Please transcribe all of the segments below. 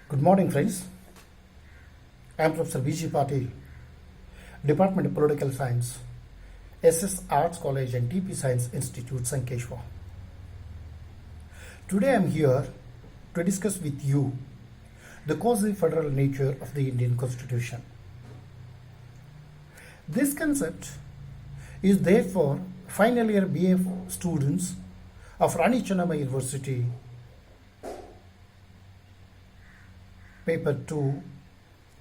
Good morning, friends. I am Professor B.G. Patil, Department of Political Science, SS Arts College and TP Science Institute, Sankeshwar. Today I am here to discuss with you the quasi-federal nature of the Indian Constitution. This concept is there for final year BA students of Rani Chennamma University, paper 2,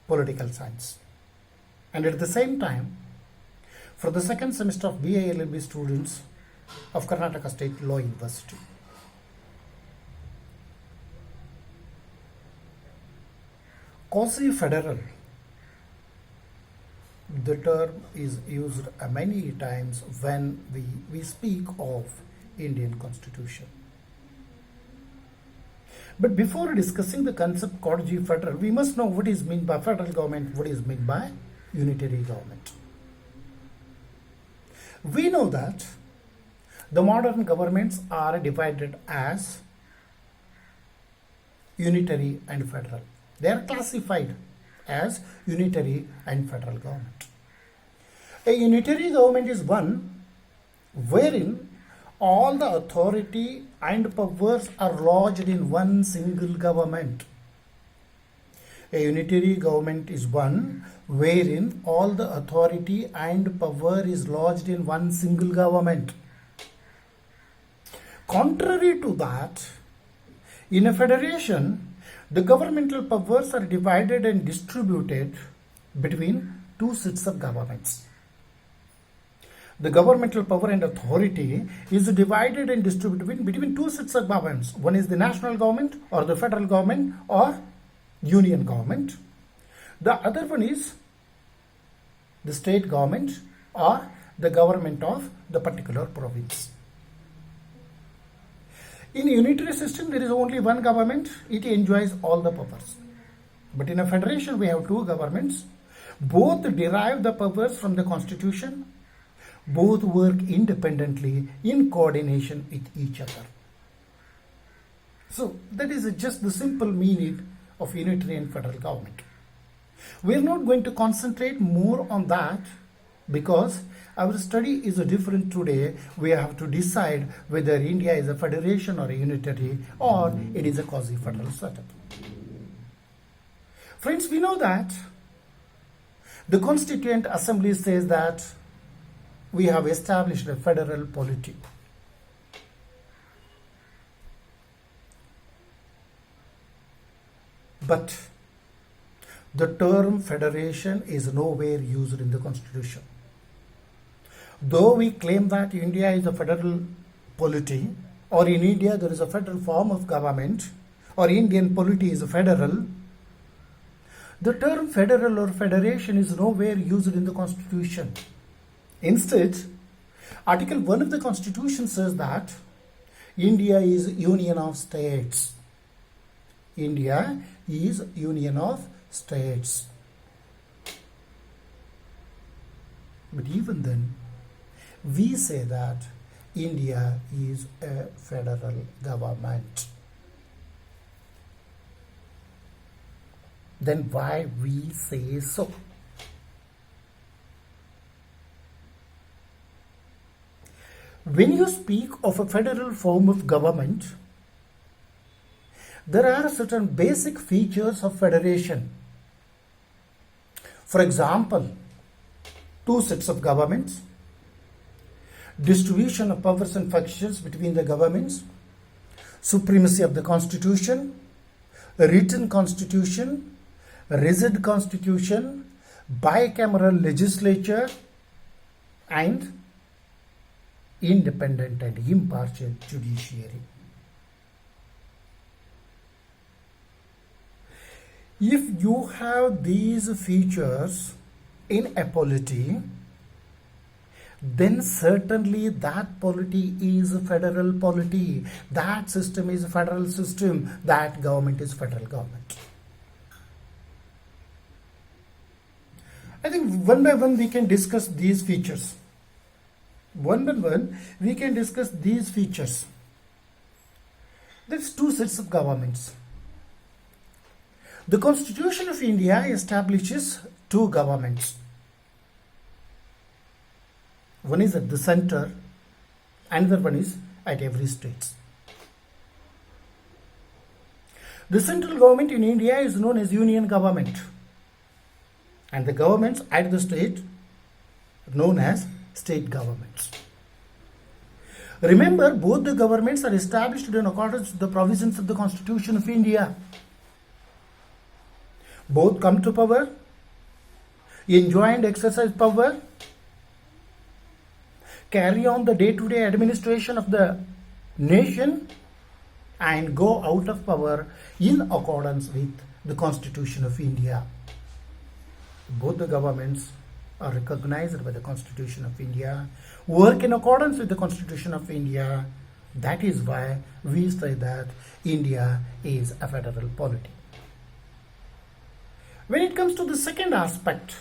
Political Science. And at the same time, for the second semester of BA LLB students of Karnataka State Law University. Quasi-federal, the term is used many times when we speak of Indian Constitution. But before discussing the concept quasi-federal, we must know what is meant by federal government, what is meant by unitary government. We know that the modern governments are divided as unitary and federal. They are classified as unitary and federal government. A unitary government is one wherein all the authority and powers are lodged in one single government. A unitary government is one wherein all the authority and power is lodged in one single government. Contrary to that, in a federation, the governmental powers are divided and distributed between two sets of governments. The governmental power and authority is divided and distributed between two sets of governments. One is the national government or the federal government or union government. The other one is the state government or the government of the particular province. In a unitary system, there is only one government. It enjoys all the powers. But in a federation, we have two governments. Both derive the powers from the constitution. Both work independently in coordination with each other. So that is just the simple meaning of unitary and federal government. We are not going to concentrate more on that because our study is different today. We have to decide whether India is a federation or a unitary or it is a quasi-federal setup. Friends, we know that the Constituent Assembly says that we have established a federal polity. But the term federation is nowhere used in the Constitution. Though we claim that India is a federal polity, or in India there is a federal form of government, or Indian polity is federal, the term federal or federation is nowhere used in the Constitution. Instead, Article 1 of the Constitution says that India is union of states. India is union of states. But even then, we say that India is a federal government. Then why we say so? When you speak of a federal form of government, there are certain basic features of federation. For example, two sets of governments, distribution of powers and functions between the governments, supremacy of the constitution, written constitution, rigid constitution, bicameral legislature, and independent and impartial judiciary. If you have these features in a polity, then certainly that polity is a federal polity. That system is a federal system. That government is federal government. I think one by one we can discuss these features. One by one we can discuss these features. There's two sets of governments. The Constitution of India establishes two governments. One is at the center, another one is at every state. The central government in India is known as union government, and the governments at the state are known as state governments. Remember, both the governments are established in accordance with the provisions of the Constitution of India. Both come to power, enjoy and exercise power, carry on the day-to-day administration of the nation, and go out of power in accordance with the Constitution of India. Both the governments are recognized by the Constitution of India, work in accordance with the Constitution of India. That is why we say that India is a federal polity. When it comes to the second aspect,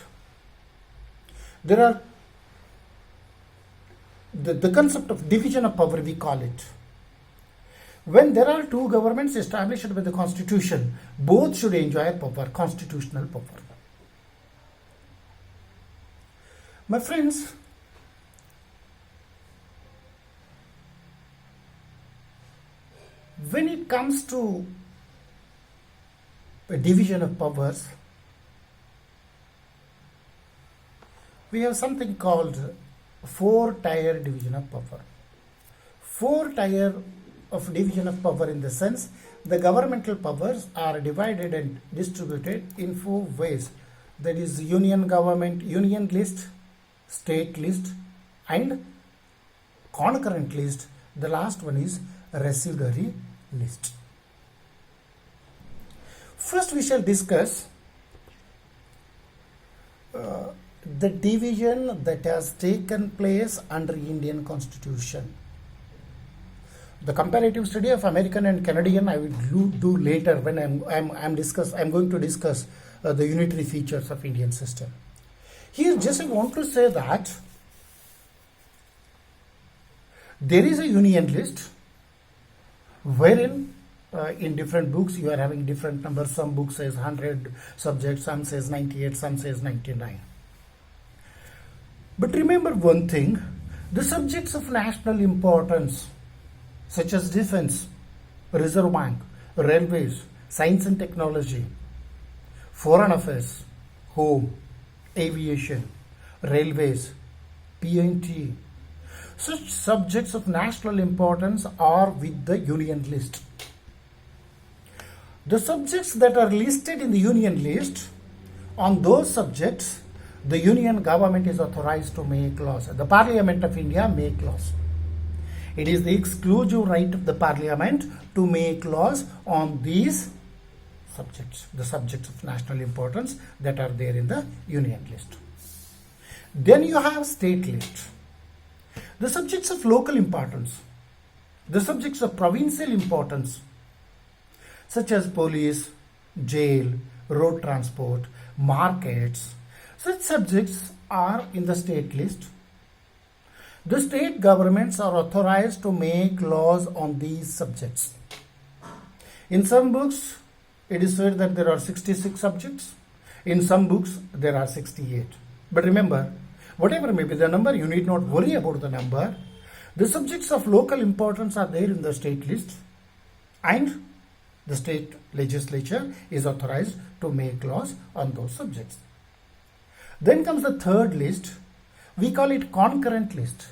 there are the concept of division of power, we call it. When there are two governments established by the Constitution, both should enjoy power, constitutional power. My friends, when it comes to a division of powers, we have something called four-tier division of power. Four-tier of division of power in the sense the governmental powers are divided and distributed in four ways. That is union government, union list, state list, and concurrent list. The last one is residuary list. First we shall discuss the division that has taken place under Indian Constitution. The comparative study of American and Canadian I will do later when I'm going to discuss the unitary features of Indian system. Here just I want to say that there is a union list wherein in different books you are having different numbers. Some books says 100 subjects, some says 98, some says 99. But remember one thing, the subjects of national importance such as defense, reserve bank, railways, science and technology, foreign affairs, home, aviation, railways, P&T, such subjects of national importance are with the union list. The subjects that are listed in the union list, on those subjects, the union government is authorized to make laws. The Parliament of India make laws. It is the exclusive right of the Parliament to make laws on these subjects, the subjects of national importance that are there in the union list. Then you have state list. The subjects of local importance, the subjects of provincial importance, such as police, jail, road transport, markets, such subjects are in the state list. The state governments are authorized to make laws on these subjects. In some books, it is said that there are 66 subjects. In some books, there are 68. But remember, whatever may be the number, you need not worry about the number. The subjects of local importance are there in the state list, and the state legislature is authorized to make laws on those subjects. Then comes the third list. We call it concurrent list.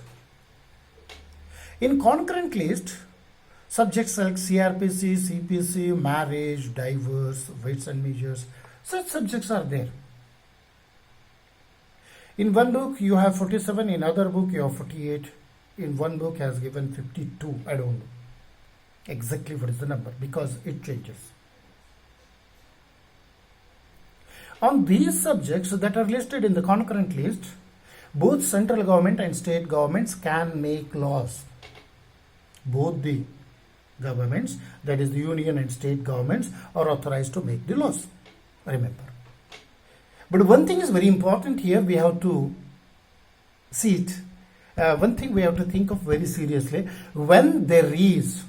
In concurrent list, subjects like CRPC, CPC, marriage, divorce, weights and measures, such subjects are there. In one book you have 47, in other book you have 48. In one book has given 52. I don't know exactly what is the number because it changes. On these subjects that are listed in the concurrent list, both central government and state governments can make laws. Both the governments, that is the union and state governments, are authorized to make the laws. Remember. But one thing is very important here, we have to see it. One thing we have to think of very seriously. When there is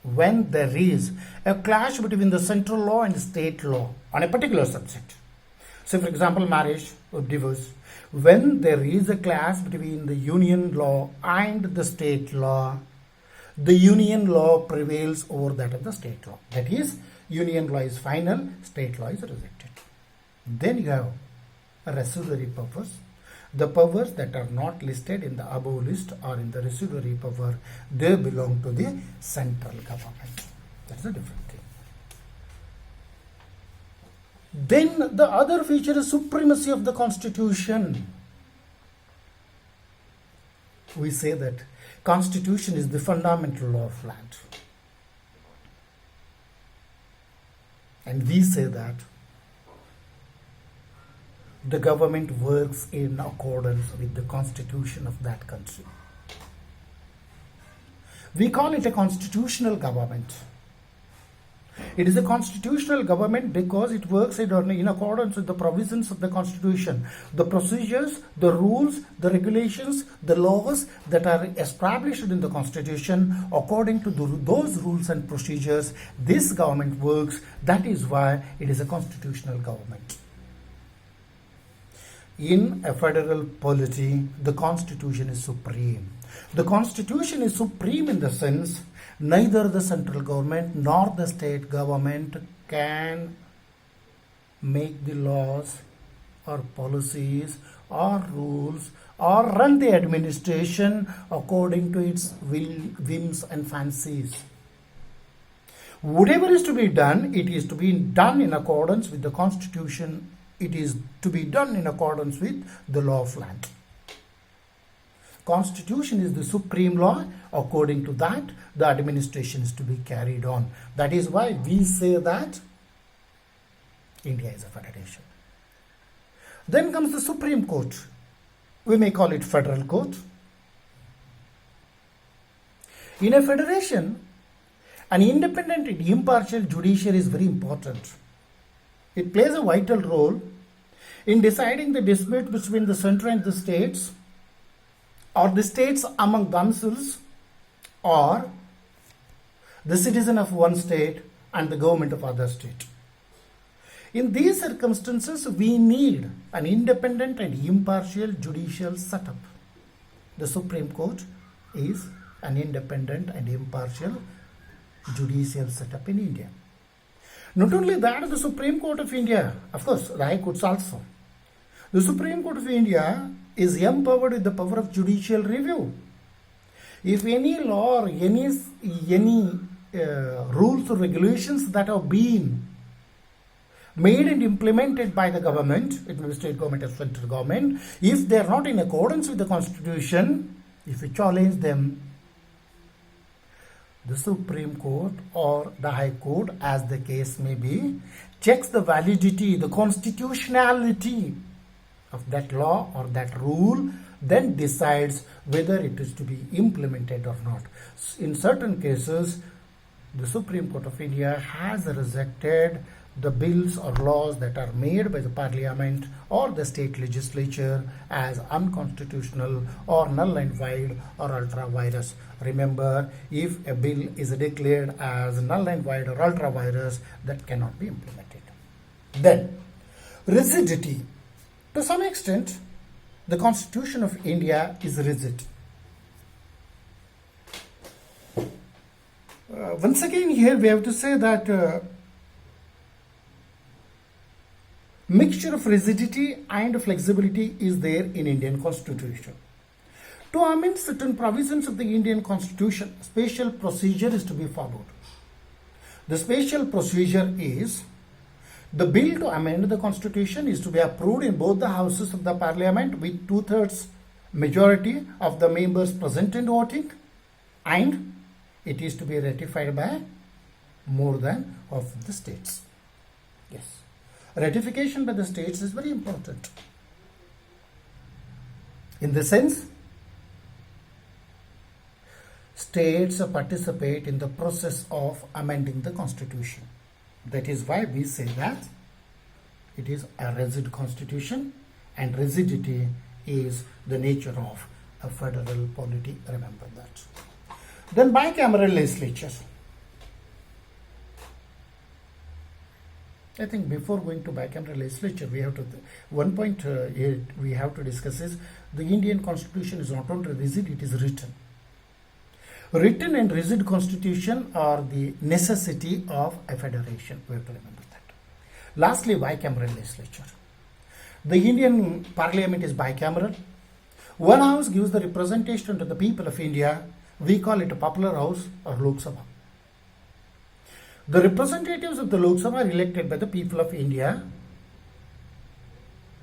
when there is a clash between the central law and state law on a particular subject. So, for example, marriage or divorce. When there is a clash between the union law and the state law, the union law prevails over that of the state law. That is, union law is final, state law is rejected. Then you have residuary powers. The powers that are not listed in the above list or in the residuary power, they belong to the central government. That's a different thing. Then the other feature is supremacy of the constitution. We say that constitution is the fundamental law of land. And we say that the government works in accordance with the constitution of that country. We call it a constitutional government. It is a constitutional government because it works in accordance with the provisions of the constitution. The procedures, the rules, the regulations, the laws that are established in the constitution, according to those rules and procedures, this government works. That is why it is a constitutional government. In a federal polity, the constitution is supreme. The constitution is supreme in the sense neither the central government nor the state government can make the laws or policies or rules or run the administration according to its whims and fancies. Whatever is to be done, it is to be done in accordance with the constitution. It is to be done in accordance with the law of land. Constitution is the supreme law. According to that, the administration is to be carried on. That is why we say that India is a federation. Then comes the Supreme Court. We may call it Federal Court. In a federation, an independent and impartial judiciary is very important. It plays a vital role in deciding the dispute between the center and the states, or the states among themselves, or the citizen of one state and the government of other state. In these circumstances, we need an independent and impartial judicial setup. The Supreme Court is an independent and impartial judicial setup in India. Not only that, the Supreme Court of India, of course, the High Courts also. The Supreme Court of India is empowered with the power of judicial review. If any law or any rules or regulations that have been made and implemented by the government, it may be state government or central government, if they are not in accordance with the constitution, if you challenge them, the Supreme Court or the High Court, as the case may be, checks the validity, the constitutionality of that law or that rule, then decides whether it is to be implemented or not. In certain cases, the Supreme Court of India has rejected the bills or laws that are made by the parliament or the state legislature as unconstitutional or null and void or ultra virus. Remember, if a bill is declared as null and void or ultra virus, that cannot be implemented. Then, rigidity. To some extent, the Constitution of India is rigid. Once again, here we have to say that mixture of rigidity and flexibility is there in Indian Constitution. To amend certain provisions of the Indian Constitution, special procedure is to be followed. The special procedure is the bill to amend the Constitution is to be approved in both the houses of the Parliament with 2/3 majority of the members present and voting, and it is to be ratified by more than half of the states. Yes. Ratification by the states is very important. In the sense, states participate in the process of amending the Constitution. That is why we say that it is a rigid Constitution, and rigidity is the nature of a federal polity. Remember that. Then bicameral legislature. I think before going to bicameral legislature, we have to one point we have to discuss is the Indian Constitution is not only rigid; it is written. Written and rigid Constitution are the necessity of a federation. We have to remember that. Lastly, bicameral legislature. The Indian Parliament is bicameral. One house gives the representation to the people of India. We call it a popular house or Lok Sabha. The representatives of the Lok Sabha are elected by the people of India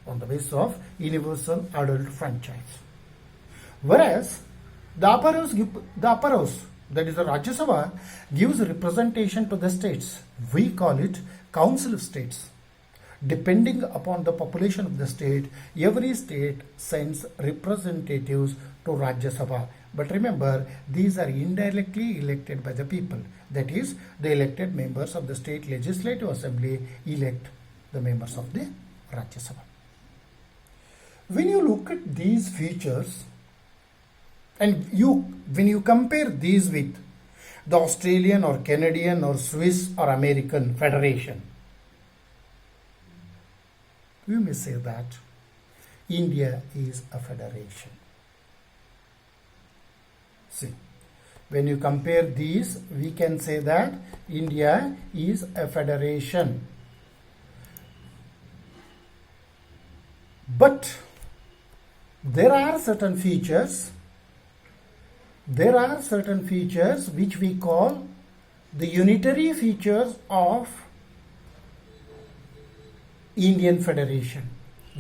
on the basis of universal adult franchise. Whereas the upper house, that is the Rajya Sabha, gives representation to the states. We call it Council of States. Depending upon the population of the state, every state sends representatives to Rajya Sabha. But remember, these are indirectly elected by the people. That is, the elected members of the state legislative assembly elect the members of the Rajya Sabha. When you look at these features, and when you compare these with the Australian or Canadian or Swiss or American federation, we may say that India is a federation. See, when you compare these, we can say that India is a federation. But there are certain features which we call the unitary features of Indian Federation.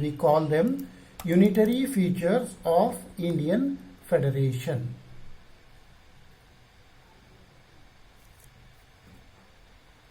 We call them unitary features of Indian Federation.